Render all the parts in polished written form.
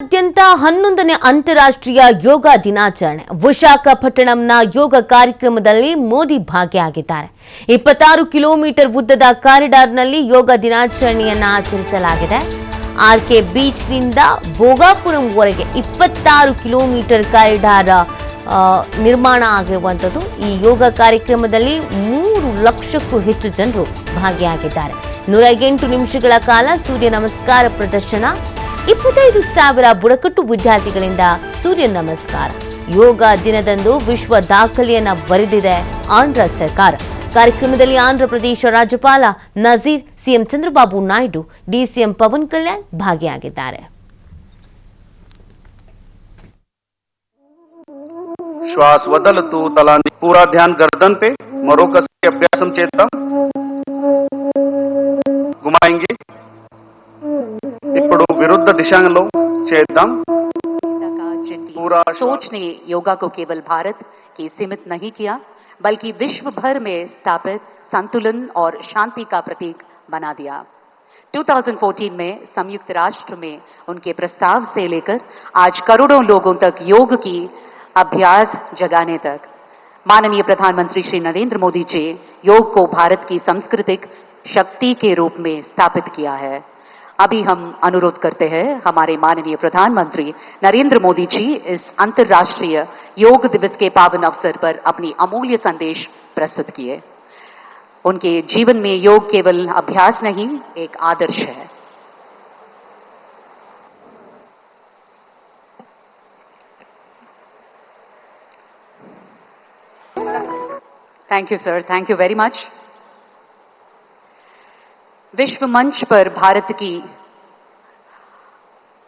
ದೇಶಾದ್ಯಂತ 11ನೇ ಅಂತಾರಾಷ್ಟ್ರೀಯ ಯೋಗ ದಿನಾಚರಣೆ ವಿಶಾಖಪಟ್ಟಣಂನ ಯೋಗ ಕಾರ್ಯಕ್ರಮದಲ್ಲಿ ಮೋದಿ ಭಾಗಿಯಾಗಿದ್ದಾರೆ. 26 ಕಿಲೋಮೀಟರ್ ಉದ್ದದ ಕಾರಿಡಾರ್ನಲ್ಲಿ ಯೋಗ ದಿನಾಚರಣೆಯನ್ನು ಆಚರಿಸಲಾಗಿದೆ. ಆರ್ಕೆ ಬೀಚ್ನಿಂದ ಭೋಗಾಪುರಂವರೆಗೆ 26 ಕಿಲೋಮೀಟರ್ ಕಾರಿಡಾರ್ ನಿರ್ಮಾಣ ಆಗಿರುವಂಥದ್ದು. ಈ ಯೋಗ ಕಾರ್ಯಕ್ರಮದಲ್ಲಿ 3 ಲಕ್ಷಕ್ಕೂ ಹೆಚ್ಚು ಜನರು ಭಾಗಿಯಾಗಿದ್ದಾರೆ. 108 ನಿಮಿಷಗಳ ಕಾಲ ಸೂರ್ಯ ನಮಸ್ಕಾರ ಪ್ರದರ್ಶನ, 25,000 ಬುಡಕಟ್ಟು ವಿದ್ಯಾರ್ಥಿಗಳಿಂದ ಸೂರ್ಯ ನಮಸ್ಕಾರ. ಯೋಗ ದಿನದಂದು ವಿಶ್ವ ದಾಖಲೆಯನ್ನ ಬರೆದಿದೆ ಆಂಧ್ರ ಸರ್ಕಾರ. ಕಾರ್ಯಕ್ರಮದಲ್ಲಿ ಆಂಧ್ರ ಪ್ರದೇಶ ರಾಜ್ಯಪಾಲ ನಜೀರ್, ಸಿಎಂ ಚಂದ್ರಬಾಬು ನಾಯ್ಡು, ಡಿಸಿಎಂ ಪವನ್ ಕಲ್ಯಾಣ್ ಭಾಗಿಯಾಗಿದ್ದಾರೆ. श्वास वदलतु तलानी पूरा ध्यान गर्दन पे मरोकसी अभ्यासम चेता घुमाएंगे इपड़ू विरुद्ध दिशांगलो चेतम पूरा सोच ने योगा को केवल भारत की सीमित नहीं किया बल्कि विश्व भर में स्थापित संतुलन और शांति का प्रतीक बना दिया। 2014 में संयुक्त राष्ट्र में उनके प्रस्ताव से लेकर आज करोड़ों लोगों तक योग की अभ्यास जगाने तक माननीय प्रधानमंत्री श्री नरेंद्र मोदी जी योग को भारत की सांस्कृतिक शक्ति के रूप में स्थापित किया है। अभी हम अनुरोध करते हैं हमारे माननीय प्रधानमंत्री नरेंद्र मोदी जी इस अंतर्राष्ट्रीय योग दिवस के पावन अवसर पर अपनी अमूल्य संदेश प्रस्तुत किए। उनके जीवन में योग केवल अभ्यास नहीं, एक आदर्श है। Thank you sir, thank you very much. विश्व मंच पर भारत की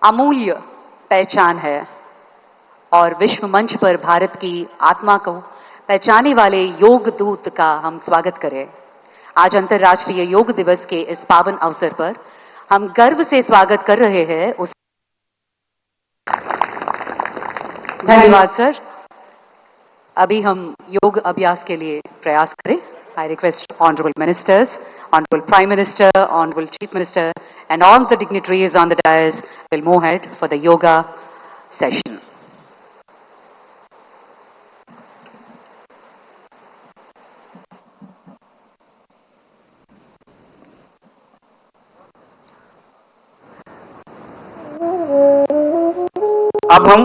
अमूल्य पहचान है और विश्व मंच पर भारत की आत्मा को पहचानने वाले योग दूत का हम स्वागत करें। आज अंतर्राष्ट्रीय योग दिवस के इस पावन अवसर पर हम गर्व से स्वागत कर रहे हैं उस धन्यवाद सर। अभी हम योग अभ्यास के लिए प्रयास करें। I request honorable ministers, honorable prime minister, honorable chief minister and all the dignitaries on the dais will move ahead for the yoga session. अब हम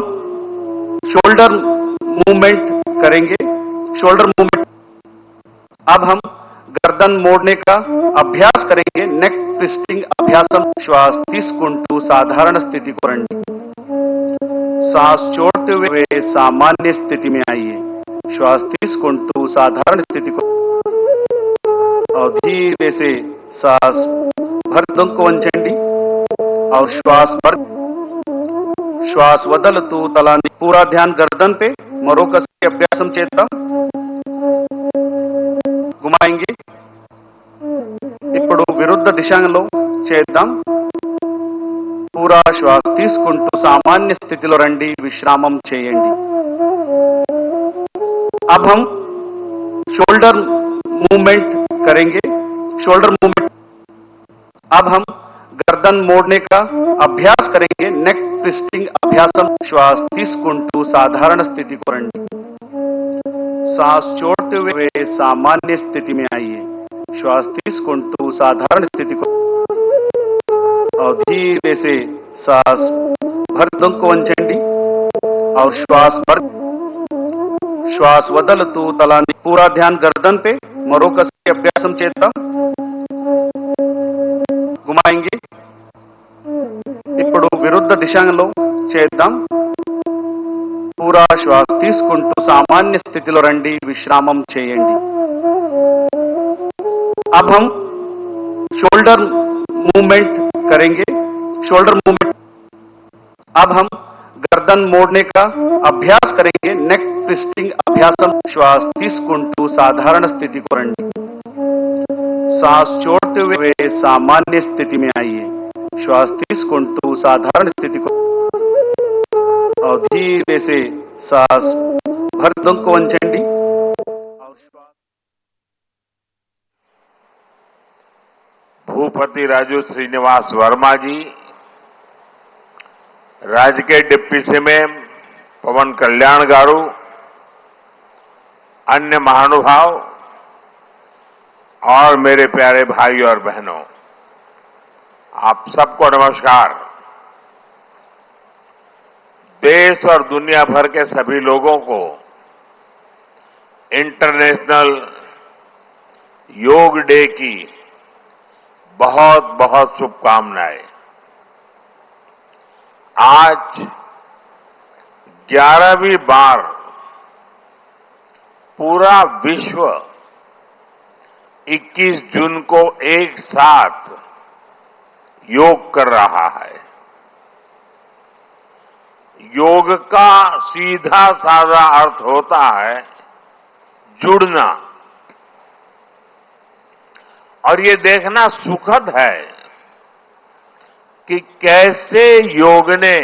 शोल्डर मूवमेंट करेंगे। शोल्डर मूवमेंट, अब हम गर्दन मोड़ने का अभ्यास करेंगे। नेक ट्विस्टिंग अभ्यासम। श्वास తీసుకుంటూ साधारण स्थिति को రండి। सांस छोड़ते हुए सामान्य स्थिति में आइए। श्वास తీసుకుంటూ साधारण स्थिति को और धीरे से सांस भर को వంచండి और श्वास वदलतु तलानी पूरा ध्यान गर्दन पे मरोकसी अभ्यासम चेता घुमाएंगे ఇప్పుడు విరుద్ధ దిశలో చేద్దాం. पूरा श्वास తీసుకుంటూ सामान्य स्थितिలో రండి, విశ్రామం చేయండి. अब हम शोल्डर मूवमेंट करेंगे। शोल्डर मूवमेंट, अब हम गर्दन मोड़ने का अभ्यास करेंगे। नेक ट्विस्टिंग अभ्यासम। श्वास తీసుకుంటూ साधारण स्थिति को రండి। सांस छोड़ते हुए सामान्य स्थिति में आइए। श्वास తీసుకుంటూ साधारण स्थिति को और धीरे से सांस भर को వంచండి और श्वास वदलतु तलानी पूरा ध्यान गर्दन पे मरोकसी अभ्यासम चेता घुमाएंगे ఇప్పుడు విరుద్ధ దిశలో చేద్దాం. पूरा श्वास తీసుకుంటూ सामान्य स्थितिలో రండి, విశ్రామం చేయండి. अब हम शोल्डर मूवमेंट करेंगे। शोल्डर मूवमेंट, अब हम गर्दन मोड़ने का अभ्यास करेंगे। नेक ट्विस्टिंग अभ्यासम। श्वास తీసుకుంటూ साधारण स्थिति को రండి। सांस छोड़ते हुए सामान्य स्थिति में आइए। श्वास తీసుకుంటూ साधारण स्थिति को और धीरे से सांस भर को వంచండి और भूपति राजू श्रीनिवास वर्मा जी, राज्य के डिप्टी सीएम पवन कल्याण गारू, अन्य महानुभाव और मेरे प्यारे भाई और बहनों, आप सबको नमस्कार। देश और दुनिया भर के सभी लोगों को इंटरनेशनल योग डे की बहुत बहुत शुभकामनाएं। आज 11वीं बार पूरा विश्व 21 जून को एक साथ योग कर रहा है। योग का सीधा साधा अर्थ होता है जुड़ना, और ये देखना सुखद है कि कैसे योग ने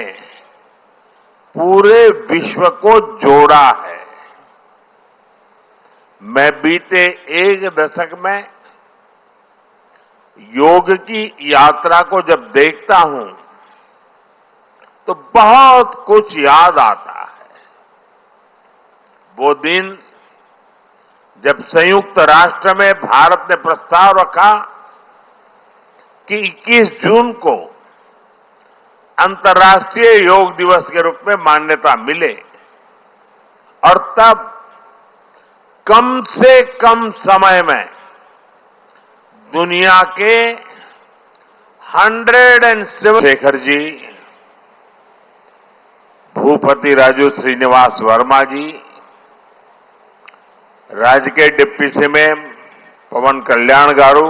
पूरे विश्व को जोड़ा है। मैं बीते एक दशक में योग की यात्रा को जब देखता हूं तो बहुत कुछ याद आता है। वो दिन जब संयुक्त राष्ट्र में भारत ने प्रस्ताव रखा कि 21 जून को अंतर्राष्ट्रीय योग दिवस के रूप में मान्यता मिले, और तब कम से कम समय में दुनिया के 107 शेखर जी, भूपति राजू श्रीनिवास वर्मा जी, राज्य के डिप्टी सीएम पवन कल्याण गारू,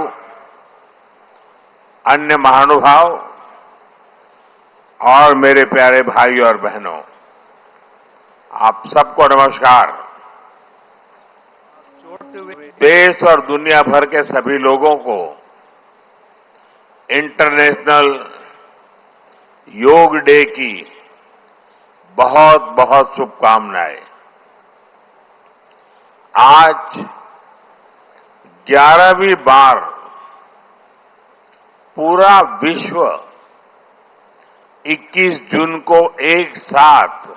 अन्य महानुभाव और मेरे प्यारे भाई और बहनों, आप सबको नमस्कार। देश और दुनिया भर के सभी लोगों को इंटरनेशनल योग डे की बहुत बहुत शुभकामनाएं। आज 11वीं बार पूरा विश्व 21 जून को एक साथ